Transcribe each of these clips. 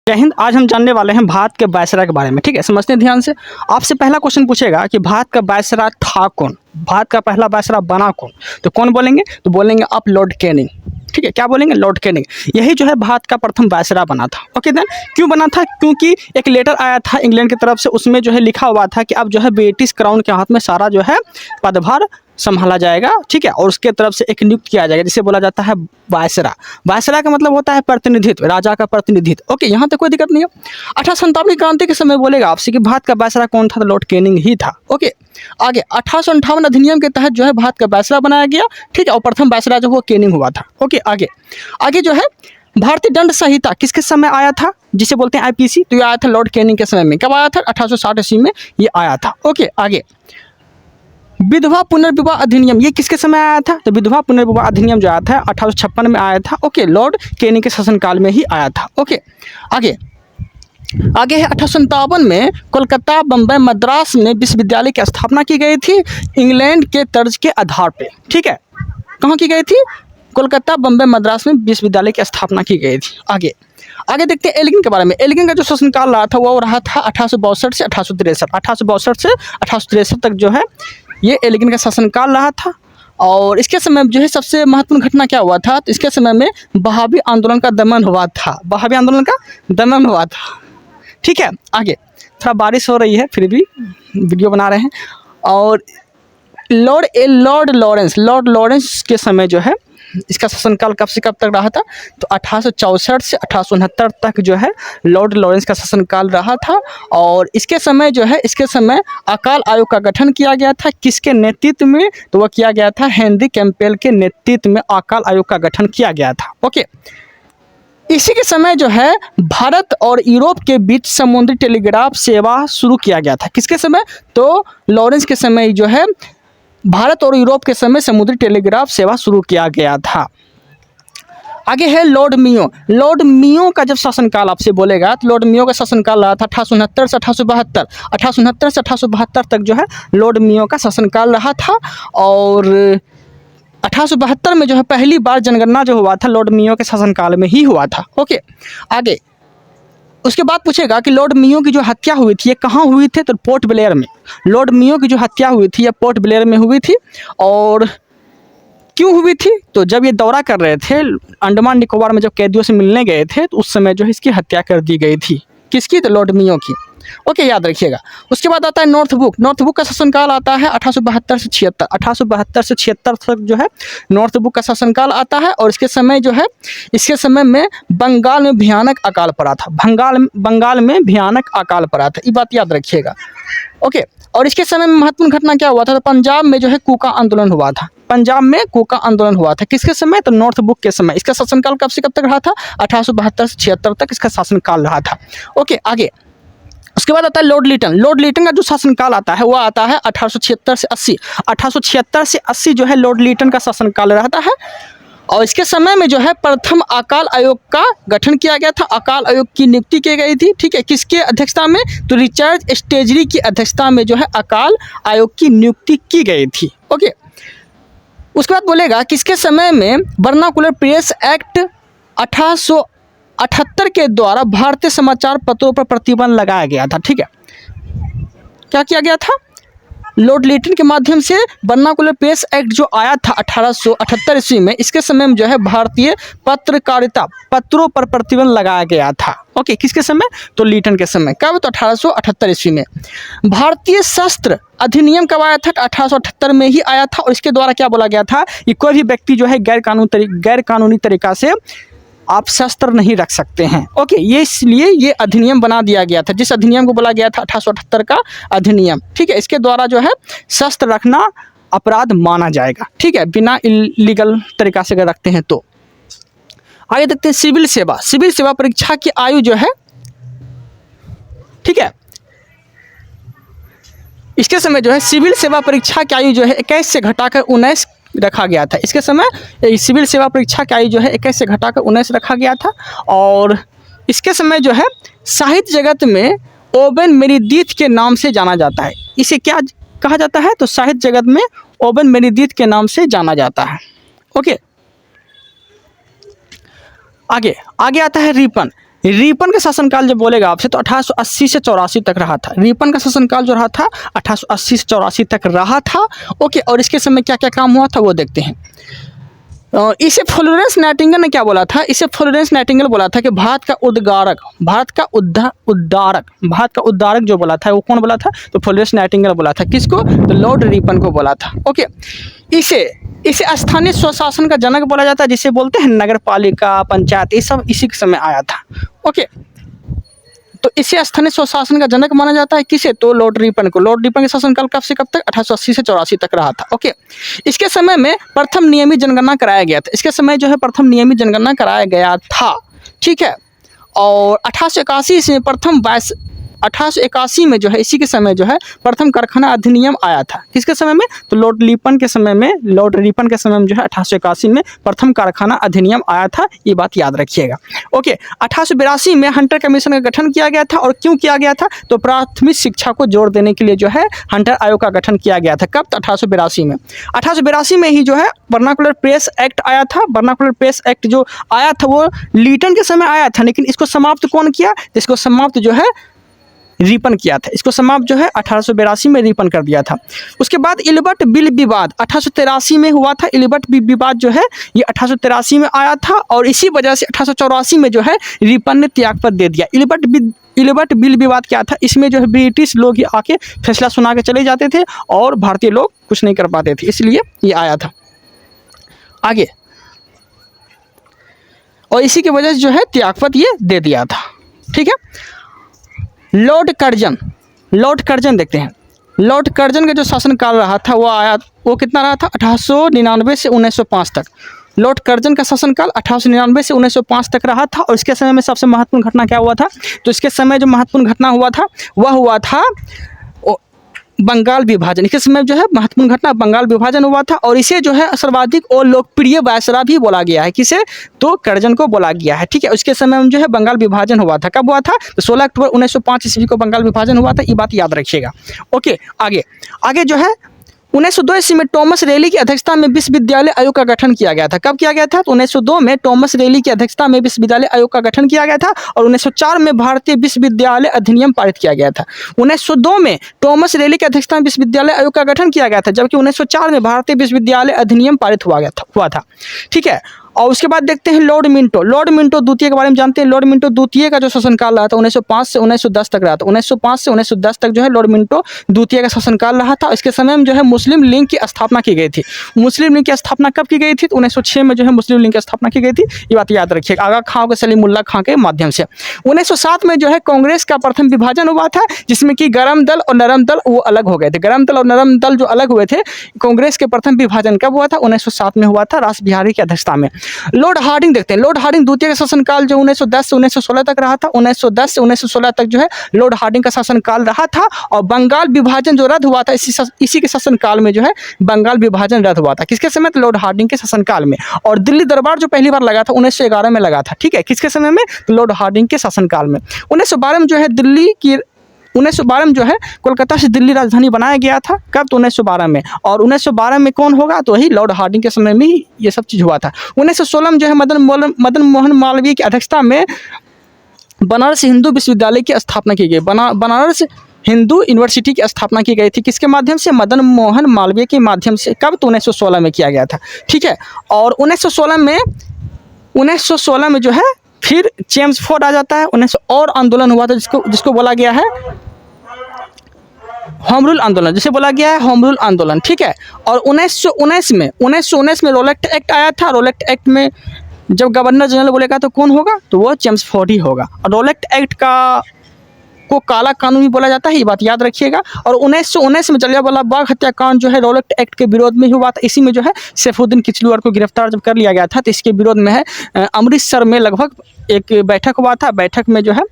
जय हिंद। आज हम जानने वाले हैं भारत के वायसराय के बारे में। ठीक है, समझते हैं ध्यान से। आपसे पहला क्वेश्चन पूछेगा कि भारत का वायसराय था कौन, भारत का पहला वायसराय बना कौन, तो कौन बोलेंगे? तो बोलेंगे आप लॉर्ड कैनिंग। ठीक है, क्या बोलेंगे? Lord Canning. यही जो है भारत का प्रथम वायसराय बना था। ओके देन, क्यों बना था? क्योंकि एक लेटर आया था इंग्लैंड की तरफ से, उसमें जो है लिखा हुआ था कि अब जो है ब्रिटिश क्राउन के हाथ में सारा जो है पदभार संभाला जाएगा। ठीक है, और उसके तरफ से एक नियुक्त किया जाएगा जिसे बोला जाता है वायसराय। वायसराय का मतलब होता है प्रतिनिधित्व, राजा का प्रतिनिधित्व। ओके, यहाँ तक कोई दिक्कत नहीं है। 1857 की क्रांति के समय बोलेगा आपसे कि भारत का वायसराय कौन था, तो लॉर्ड कैनिंग ही था। ओके, आगे 1858 अधिनियम के तहत जो है भारत का वायसराय बनाया गया। ठीक है, और प्रथम वायसराय जो वो कैनिंग हुआ था। ओके, आगे जो है भारतीय दंड संहिता किसके समय आया था, जिसे बोलते हैं आईपीसी, तो ये आया था लॉर्ड कैनिंग के समय में। कब आया था? 1860 ईस्वी में ये आया था। ओके, आगे विधवा पुनर्विवाह अधिनियम, ये किसके समय आया था? तो विधवा पुनर्विवाह अधिनियम जो आया था 1856 में आया था। ओके, लॉर्ड कैनिंग के शासनकाल में ही आया था। ओके, आगे है 1857 में कोलकाता, बम्बई, मद्रास में विश्वविद्यालय की स्थापना की गई थी इंग्लैंड के तर्ज के आधार पे। ठीक है, कहाँ की गई थी? कोलकाता, बम्बई, मद्रास में विश्वविद्यालय की स्थापना की गई थी। आगे देखते हैं एल्गिन के बारे में। एल्गिन का जो शासनकाल रहा था वो रहा था 1862 से 1863। 1862 से 1863 तक जो है ये एल्गिन का शासनकाल रहा था। और इसके समय जो है सबसे महत्वपूर्ण घटना क्या हुआ था? तो इसके समय में बहावी आंदोलन का दमन हुआ था। बहावी आंदोलन का दमन हुआ था। ठीक है, आगे थोड़ा बारिश हो रही है फिर भी वीडियो बना रहे हैं। और लॉर्ड लॉरेंस के समय जो है इसका शासनकाल कब से कब तक रहा था? तो 1864 से 1869 तक जो है लॉर्ड लॉरेंस का शासनकाल रहा था। और इसके समय अकाल आयोग का गठन किया गया था। किसके नेतृत्व में? तो वह किया गया था हेनरी कैंपबेल के नेतृत्व में अकाल आयोग का गठन किया गया था। ओके, इसी के समय जो है भारत और यूरोप के बीच समुद्री टेलीग्राफ सेवा शुरू किया गया था। किसके समय? तो लॉरेंस के समय जो है भारत और यूरोप के समय समुद्री टेलीग्राफ सेवा शुरू किया गया था। आगे है लॉर्ड मियो। लॉर्ड मियो का जब शासनकाल आपसे बोलेगा तो लॉर्ड मियो का शासनकाल रहा था 1869 से 1872। 1869 से 1872 तक जो है लॉर्ड मियो का शासनकाल रहा था। और 1872 में जो है पहली बार जनगणना जो हुआ था लॉर्ड मियो के शासनकाल में ही हुआ था। ओके, आगे उसके बाद पूछेगा कि लॉर्ड मियो की जो हत्या हुई थी ये कहाँ हुई थी? तो पोर्ट ब्लेयर में। लॉर्ड मियो की जो हत्या हुई थी ये पोर्ट ब्लेयर में हुई थी। और क्यों हुई थी? तो जब ये दौरा कर रहे थे अंडमान निकोबार में, जब कैदियों से मिलने गए थे तो उस समय जो है इसकी हत्या कर दी गई थी। किसकी? तो लॉर्ड मियो की। ओके, याद रखिएगा। उसके बाद आता है नॉर्थबुक का शासनकाल आता है 1872 से 76। 1872 से 76 तक जो है नॉर्थबुक का शासनकाल आता है। और इसके समय में बंगाल में भयानक अकाल पड़ा था। बंगाल में भयानक अकाल पड़ा था, ये बात याद रखिएगा। ओके, और इसके समय में महत्वपूर्ण घटना क्या हुआ था? तो पंजाब में जो है कूका आंदोलन हुआ था। पंजाब में कूका आंदोलन हुआ था। किसके समय? तो नॉर्थबुक के समय। इसका शासनकाल कब से कब तक रहा था? 1872 से 76 तक इसका शासनकाल रहा था। ओके, आगे उसके बाद आता है लॉर्ड लिटन। लॉर्ड लिटन का जो शासनकाल आता है वो आता है 1876 से 80। 1876 से 80 जो है लॉर्ड लिटन का शासनकाल रहता है। और इसके समय में जो है प्रथम अकाल आयोग का गठन किया गया था। अकाल आयोग की नियुक्ति की गई थी। ठीक है, किसके अध्यक्षता में? तो रिचर्ड स्टेजरी की अध्यक्षता में जो है अकाल आयोग की नियुक्ति की गई थी। ओके, उसके बाद बोलेगा किसके समय में वर्नाकुलर प्रेस एक्ट 1878 के द्वारा भारतीय समाचार पत्रों पर प्रतिबंध लगाया गया था। ठीक है, क्या किया गया था? लॉर्ड लिटन के माध्यम से वर्नाकुलर प्रेस एक्ट जो आया था 1878 ईस्वी में, इसके समय में जो है भारतीय पत्रकारिता पत्रों पर प्रतिबंध लगाया गया था। ओके, किसके समय? तो लिटन के समय। कब? तो 1878 ईस्वी में। भारतीय शस्त्र अधिनियम कब आया था? 1878 में ही आया था। और इसके द्वारा क्या बोला गया था कि कोई भी व्यक्ति जो है गैर कानूनी तरीका से आप शस्त्र नहीं रख सकते हैं। ओके, ये इसलिए ये अधिनियम बना दिया गया था, जिस अधिनियम को बोला गया था 1878 का अधिनियम। ठीक है, इसके द्वारा जो है शस्त्र रखना अपराध माना जाएगा। ठीक है, बिना इलीगल तरीका से अगर रखते हैं तो। आगे देखते हैं सिविल सेवा। सिविल सेवा परीक्षा की आयु जो है, ठीक है, इसके समय जो है सिविल सेवा परीक्षा की आयु जो है 21 से घटाकर 19 रखा गया था। इसके समय सिविल सेवा परीक्षा की आयु जो है 21 से घटाकर 19 रखा गया था। और इसके समय जो है साहित्य जगत में ओवेन मेरिडिथ के नाम से जाना जाता है। इसे क्या कहा जाता है? तो साहित्य जगत में ओवेन मेरिडिथ के नाम से जाना जाता है। ओके, आगे आता है रिपन। रिपन का शासनकाल जब बोलेगा आपसे तो 1880 से 84 तक रहा था। रिपन का शासनकाल जो रहा था 1880 से 84 तक रहा था। ओके, और इसके समय क्या क्या काम हुआ था वो देखते हैं। इसे फ्लोरेंस नाइटिंगेल ने क्या बोला था? इसे फ्लोरेंस नाइटिंगेल बोला था कि भारत का उद्गारक, भारत का उद्धारक जो बोला था वो कौन बोला था? तो फ्लोरेंस नाइटिंगेल बोला था। किसको? तो लॉर्ड रिपन को बोला था। ओके, इसे स्थानीय स्वशासन का जनक बोला जाता है, जिसे बोलते हैं नगर पालिका, पंचायत, ये सब इसी के समय आया था। ओके, तो इसे स्थानीय स्वशासन का जनक माना जाता है। किसे? तो लॉर्ड रिपन को। लॉर्ड रिपन का शासनकाल कब से कब तक? 1880 से 84 तक रहा था। ओके, इसके समय में प्रथम नियमित जनगणना कराया गया था। इसके समय जो है प्रथम नियमित जनगणना कराया गया था। ठीक है, और 1881 में 1881 में जो है इसी के समय जो है प्रथम कारखाना अधिनियम आया था। किसके समय में? तो लॉर्ड रिपन के समय में जो है 1881 में प्रथम कारखाना अधिनियम आया था। ये बात याद रखिएगा। ओके, 1882 में हंटर कमीशन का गठन किया गया था। और क्यों किया गया था? तो प्राथमिक शिक्षा को जोर देने के लिए जो है हंटर आयोग का गठन किया गया था। कब? 1882 में। 1882 में ही जो है वर्नाकुलर प्रेस एक्ट आया था। वर्नाकुलर प्रेस एक्ट जो आया था वो लीटन के समय आया था, लेकिन इसको समाप्त कौन किया? इसको समाप्त जो है रिपन किया था। इसको समाप्त जो है 1882 में रिपन कर दिया था। उसके बाद इल्बर्ट बिल विवाद 1883 में हुआ था। इल्बर्ट बिल विवाद जो है ये 1883 में आया था, और इसी वजह से 1884 में जो है रिपन ने त्यागपत्र दे दिया। इल्बर्ट बिल विवाद क्या था? इसमें जो है ब्रिटिश लोग ही आके फैसला सुना के चले जाते थे और भारतीय लोग कुछ नहीं कर पाते थे, इसलिए ये आया था। आगे, और इसी की वजह से जो है त्यागपत्र ये दे दिया था। ठीक है, लॉर्ड कर्जन देखते हैं। लॉर्ड कर्जन का जो शासनकाल रहा था वो कितना रहा था? 1899 से 1905 तक। लॉर्ड कर्जन का शासनकाल 1899 से 1905 तक रहा था। और इसके समय में सबसे महत्वपूर्ण घटना क्या हुआ था? तो इसके समय जो महत्वपूर्ण घटना हुआ था वह हुआ था बंगाल विभाजन। इसके समय जो है महत्वपूर्ण घटना बंगाल विभाजन हुआ था, और इसे जो है सर्वाधिक और लोकप्रिय वायसराय भी बोला गया है। किसे? तो कर्जन को बोला गया है। ठीक है, उसके समय में जो है बंगाल विभाजन हुआ था। कब हुआ था? तो 16 अक्टूबर 1905 ईस्वी को बंगाल विभाजन हुआ था। ये बात याद रखिएगा। ओके, आगे जो है 1902 ईस्वी में टॉमस रेली की अध्यक्षता में विश्वविद्यालय आयोग का गठन किया गया था। कब किया गया था? तो 1902 में टॉमस रेली की अध्यक्षता में विश्वविद्यालय आयोग का गठन किया गया था, और 1904 में भारतीय विश्वविद्यालय अधिनियम पारित किया गया था। 1902 में टॉमस रेली की अध्यक्षता में विश्वविद्यालय आयोग का गठन किया गया था, जबकि 1904 में भारतीय विश्वविद्यालय अधिनियम पारित हुआ था। ठीक है, और उसके बाद देखते हैं लॉर्ड मिंटो द्वितीय के बारे में जानते हैं। लॉर्ड मिंटो द्वितीय का जो शासनकाल रहा था 1905 से 1910 तक रहा था। 1905 से 1910 तक जो है लॉर्ड मिंटो द्वितीय का शासनकाल रहा था। इसके समय में जो है मुस्लिम लीग की स्थापना की गई थी। मुस्लिम लीग की स्थापना कब की गई थी? तो 1906 में जो है मुस्लिम लीग की स्थापना की गई थी। ये बात याद रखिएगा, आगा खां के सलीमुल्लाह खां के माध्यम से। 1907 में जो है कांग्रेस का प्रथम विभाजन हुआ था, जिसमें कि गरम दल और नरम दल वो अलग हो गए थे। गरम दल और नरम दल जो अलग हुए थे, कांग्रेस के प्रथम विभाजन कब हुआ था? 1907 में हुआ था, रास बिहारी की अध्यक्षता में। लॉर्ड हार्डिंग देखते हैं। लॉर्ड हार्डिंग द्वितीय का शासनकाल जो 1910 से 1916 तक रहा था। 1910 से 1916 तक जो है लॉर्ड हार्डिंग का शासनकाल रहा था, और बंगाल विभाजन जो रद्द हुआ था इसी के शासनकाल में जो है बंगाल विभाजन रद्द हुआ था। किसके समय? तो लॉर्ड हार्डिंग के शासनकाल में। और दिल्ली दरबार जो पहली बार लगा था 1911 में लगा था। ठीक है, किसके समय में? तो लॉर्ड हार्डिंग के शासनकाल में। 1912 में जो है 1912 में जो है कोलकाता से दिल्ली राजधानी बनाया गया था। कब? तो 1912 में। और 1912 में कौन होगा? तो वही लॉर्ड हार्डिंग के समय में ही ये सब चीज़ हुआ था। 1916 में जो है मदन मोहन मालवीय की अध्यक्षता में बनारस हिंदू विश्वविद्यालय की स्थापना की गई। बनारस हिंदू यूनिवर्सिटी की स्थापना की गई थी। किसके माध्यम से? मदन मोहन मालवीय के माध्यम से। कब? तो 1916 में किया गया था। ठीक है, और 1916 में जो है फिर चेम्सफोर्ड आ जाता है। 1900 और आंदोलन हुआ था जिसको बोला गया है होम रूल आंदोलन, जिसे बोला गया है होम रूल आंदोलन। ठीक है, और 1919 में रोलेक्ट एक्ट आया था। रोलेक्ट एक्ट में जब गवर्नर जनरल बोलेगा तो कौन होगा? तो वो चेम्सफोर्ड ही होगा। और रोलेक्ट एक्ट को काला कानून भी बोला जाता है, ये बात याद रखिएगा। और 1919 में जलियांवाला बाग हत्याकांड जो है रोलेक्ट एक्ट के विरोध में हुआ था। इसी में जो है सैफुद्दीन किचलुआर को गिरफ्तार जब कर लिया गया था, तो इसके विरोध में है अमृतसर में लगभग एक बैठक हुआ था। बैठक में जो है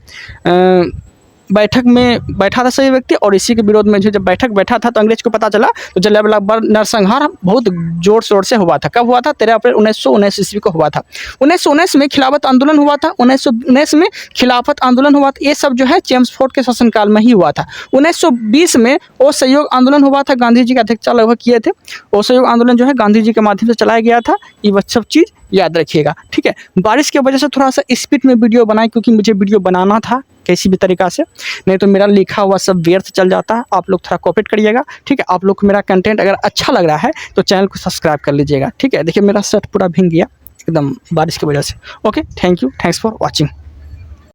बैठक में बैठा था सही व्यक्ति, और इसी के विरोध में जो जब बैठा था तो अंग्रेज को पता चला, तो जलियांवाला बाग नरसंहार बहुत जोर शोर से हुआ था। कब हुआ था? 13 अप्रैल 1919 ईस्वी को हुआ था। 1919 में खिलाफत आंदोलन हुआ था। 1919 में खिलाफत आंदोलन हुआ था। ये सब जो है चेम्सफोर्ड के शासनकाल में ही हुआ था। 1920 में असहयोग आंदोलन हुआ था। गांधी जी की अध्यक्षता लगभग किए थे। असहयोग आंदोलन जो है गांधी जी के माध्यम से चलाया गया था। ये सब चीज़ याद रखिएगा, ठीक है। बारिश की वजह से थोड़ा सा स्पीड में वीडियो बनाए, क्योंकि मुझे वीडियो बनाना था किसी भी तरीक़ा से, नहीं तो मेरा लिखा हुआ सब व्यर्थ चल जाता है। आप लोग थोड़ा कोऑपरेट करिएगा, ठीक है। आप लोग को मेरा कंटेंट अगर अच्छा लग रहा है तो चैनल को सब्सक्राइब कर लीजिएगा, ठीक है। देखिए मेरा शर्ट पूरा भीग गया एकदम बारिश की वजह से। Okay, thank you, thanks for watching.